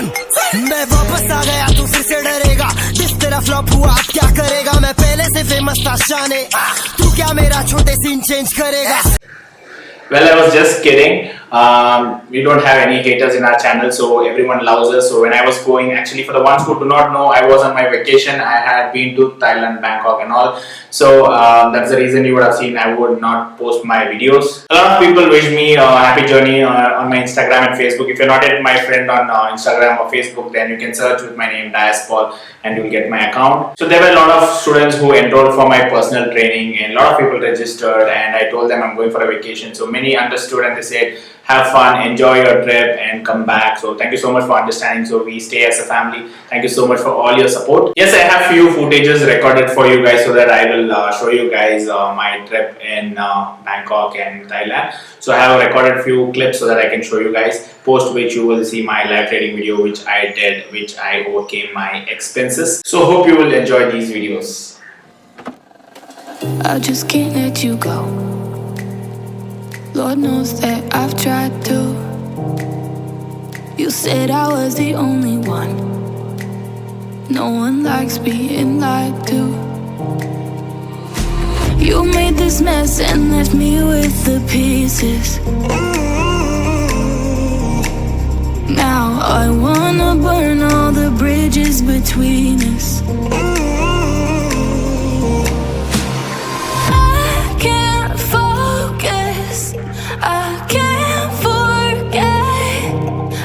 मैं वापस आ गया तू फिर से डरेगा जिस तेरा फ्लॉप हुआ अब क्या करेगा मैं पहले से फेमस था शाने तू क्या मेरा छोटे सीन चेंज करेगा Well, I was just kidding. We don't have any haters in our channel, so everyone loves us. So when I was going, actually, for the ones who do not know, I was on my vacation. I had been to Thailand, Bangkok, and all. So that's the reason you would have seen I would not post my videos. A lot of people wish me a happy journey on my Instagram and Facebook. If you're not yet my friend on Instagram or Facebook, then you can search with my name, Dias Paul, and you will get my account. So there were a lot of students who enrolled for my personal training, and a lot of people registered, and I told them I'm going for a vacation. So many understood and they said, have fun, enjoy your trip, and come back. So thank you so much for understanding. So we stay as a family. Thank you so much for all your support. Yes, I have few footages recorded for you guys so that I will show you guys my trip in Bangkok and Thailand. So I have recorded few clips so that I can show you guys, post which you will see my live trading video which I did, which I overcame my expenses. So hope you will enjoy these videos. I just can't let you go. Lord knows that I've tried to. You said I was the only one. No one likes being lied to. You made this mess and left me with the pieces. Now I wanna burn all the bridges between us. I can't forget.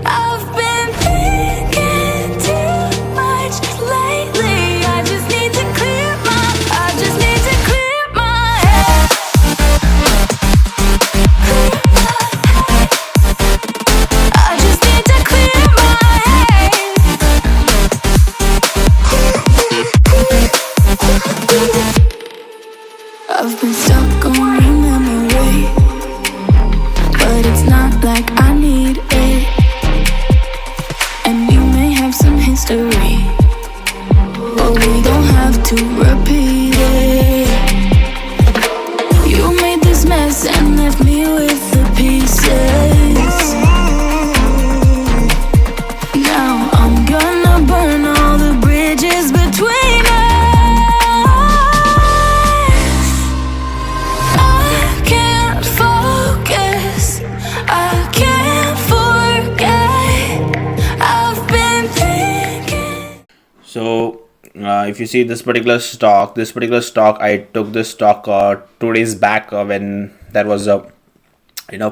I've been thinking too much lately. I just need to clear my head. I just need to clear my head. I've been stuck on your memory, but it's not like I need it. And we may have some history, but we don't have to repeat it. You made this mess and left me with the pieces. Now I'm gonna burn all the bridges between us. So if you see this particular stock, I took this stock 2 days back when there was a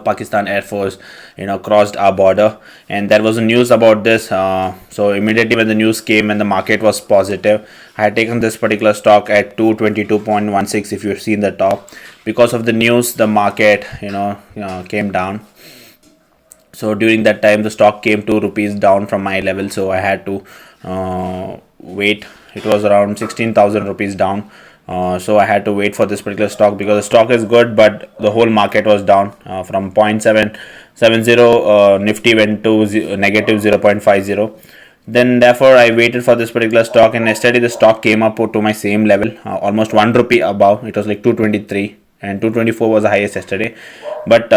Pakistan Air Force crossed our border, and there was a news about this. So immediately when the news came and the market was positive, I had taken this particular stock at 222.16. if you've seen the top, because of the news the market came down. So during that time the stock came 2 rupees down from my level, so I had to wait. It was around 16,000 rupees down, so I had to wait for this particular stock because the stock is good, but the whole market was down from 0.770. Nifty went to negative 0.50. Then therefore I waited for this particular stock, and yesterday the stock came up to my same level, almost 1 rupee above. It was like 223 and 224 was the highest yesterday. But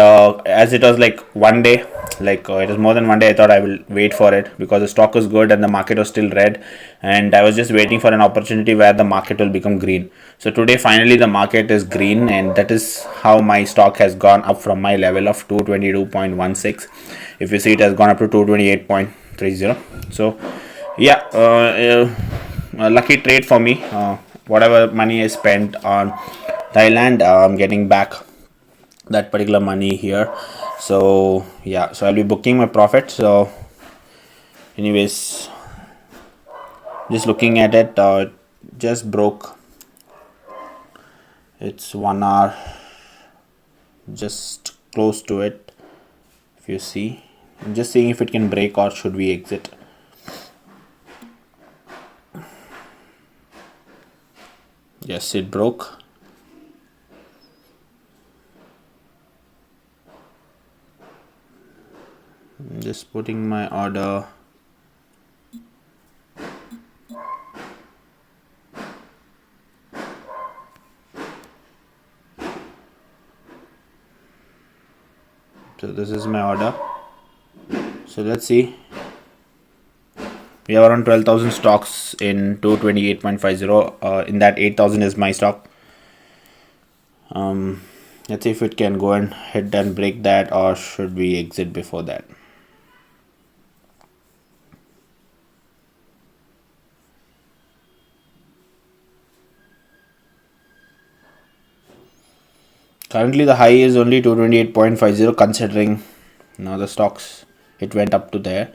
as it was like one day, it was more than one day, I thought I will wait for it because the stock was good and the market was still red, and I was just waiting for an opportunity where the market will become green. So today finally the market is green, and that is how my stock has gone up from my level of 222.16. If you see, it has gone up to 228.30. So yeah, a lucky trade for me. Whatever money I spent on Thailand, I'm getting back that particular money here. So yeah, so I'll be booking my profit. So anyways, just looking at it, just broke. It's 1 hour, just close to it. If you see, I'm just seeing if it can break or should we exit. Yes, it broke. I'm just putting my order. So this is my order. So let's see. We have around 12,000 stocks in 228.50. In that 8,000 is my stock. Let's see if it can go and hit and break that, or should we exit before that. Currently the high is only 228.50, considering now the stocks, it went up to there.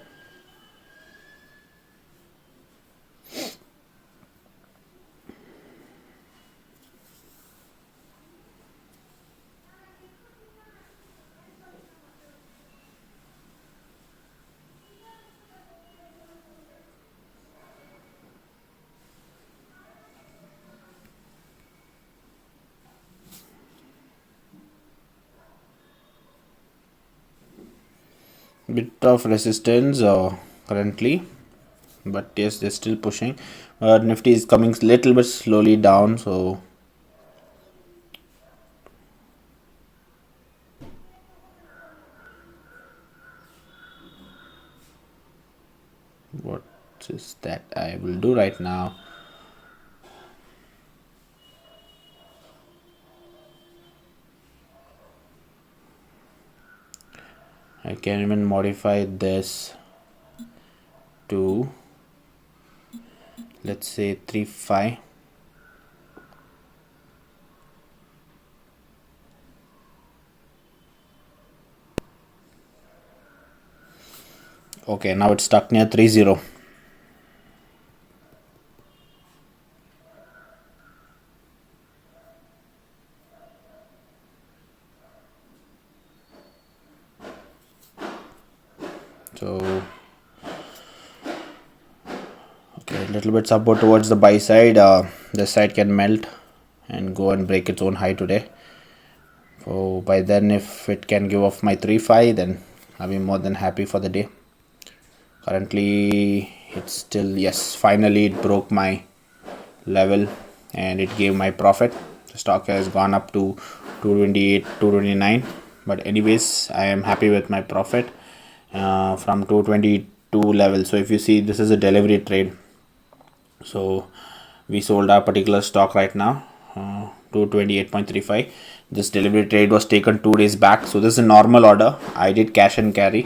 Bit of resistance currently, but yes, they're still pushing. Nifty is coming little bit slowly down, so what is that I will do right now? I can even modify this to, let's say, 3.5. Okay, now it's stuck near 3.0. So okay, a little bit support towards the buy side. This side can melt and go and break its own high today. So by then, if it can give off my 3.5, then I'll be more than happy for the day. Currently it's still, yes, finally it broke my level and it gave my profit. The stock has gone up to 228, 229, but anyways, I am happy with my profit from 222 level. So if you see, this is a delivery trade. So we sold our particular stock right now, 228.35. This delivery trade was taken 2 days back, so this is a normal order. I did cash and carry.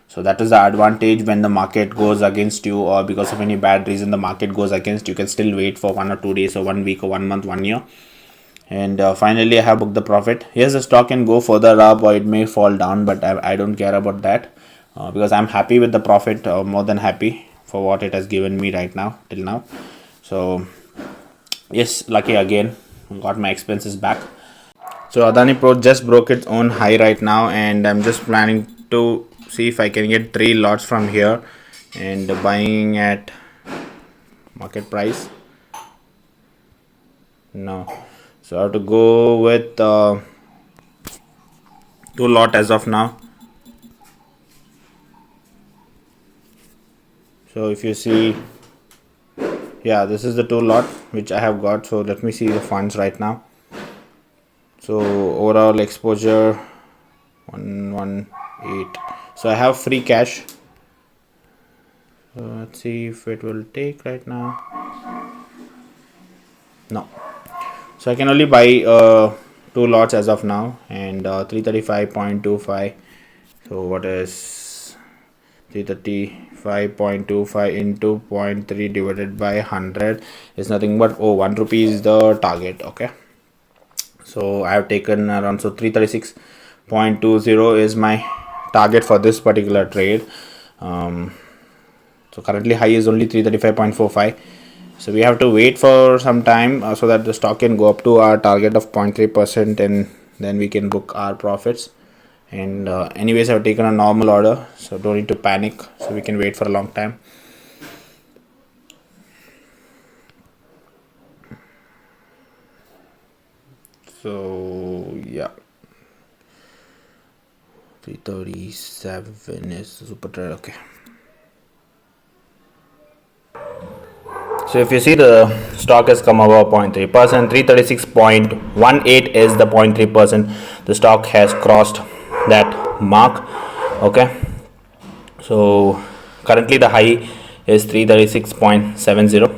So that is the advantage. When the market goes against you, or because of any bad reason the market goes against, you can still wait for 1 or 2 days or 1 week or 1 month, 1 year. And finally I have booked the profit. Yes, the stock can go further up or it may fall down, but I don't care about that, because I'm happy with the profit, more than happy for what it has given me right now, till now. So yes, lucky again, got my expenses back. So Adani Pro just broke its own high right now, and I'm just planning to see if I can get 3 lots from here and buying at market price. No, so I have to go with 2 lot as of now. So if you see, yeah, this is the 2 lot which I have got. So let me see the funds right now. So overall exposure 118. So I have free cash. So let's see if it will take right now. No. So I can only buy 2 lots as of now, and 335.25. So what is 335.25 into 0.3 divided by 100 is nothing but 1 rupee is the target. Okay. So I have taken around, so 336.20 is my target for this particular trade. So currently high is only 335.45. So we have to wait for some time so that the stock can go up to our target of 0.3%, and then we can book our profits. And anyways, I have taken a normal order, so don't need to panic. So we can wait for a long time. So yeah, 337 is super trade. Okay. So if you see, the stock has come over 0.3%, 336.18 is the 0.3%. The stock has crossed that mark. Okay. So currently the high is 336.70.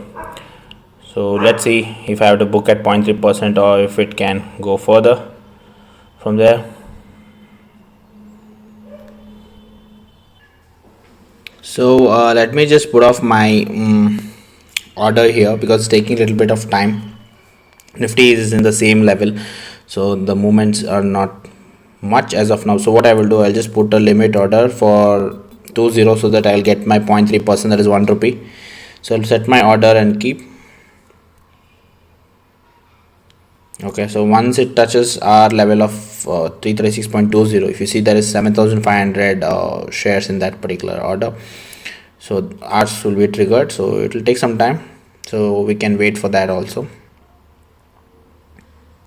so let's see if I have to book at 0.3% or if it can go further from there. So let me just put off my order here because it's taking a little bit of time. Nifty is in the same level, so the movements are not much as of now. So what I will do, I'll just put a limit order for 20 so that I'll get my 0.3%, that is 1 rupee. So I'll set my order and keep. Okay, so once it touches our level of 336.20, if you see there is 7,500 shares in that particular order, so ours will be triggered. So it will take some time, so we can wait for that also.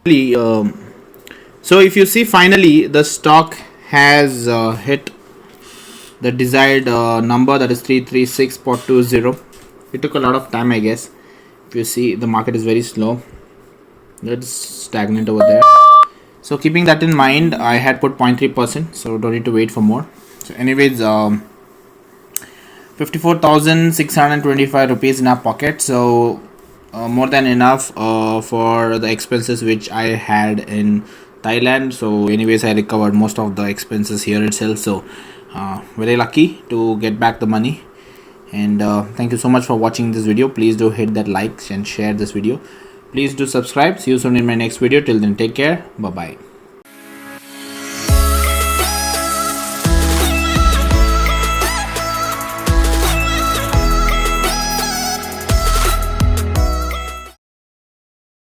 So if you see, finally the stock has hit the desired number, that is 336.20. It took a lot of time, I guess. If you see, the market is very slow, it's stagnant over there. So keeping that in mind, I had put 0.3%, so don't need to wait for more. So anyways, 54,625 rupees in our pocket, so more than enough for the expenses which I had in Thailand. So anyways, I recovered most of the expenses here itself, so very lucky to get back the money. And thank you so much for watching this video. Please do hit that like and share this video. Please do subscribe. See you soon in my next video. Till then, take care. Bye bye.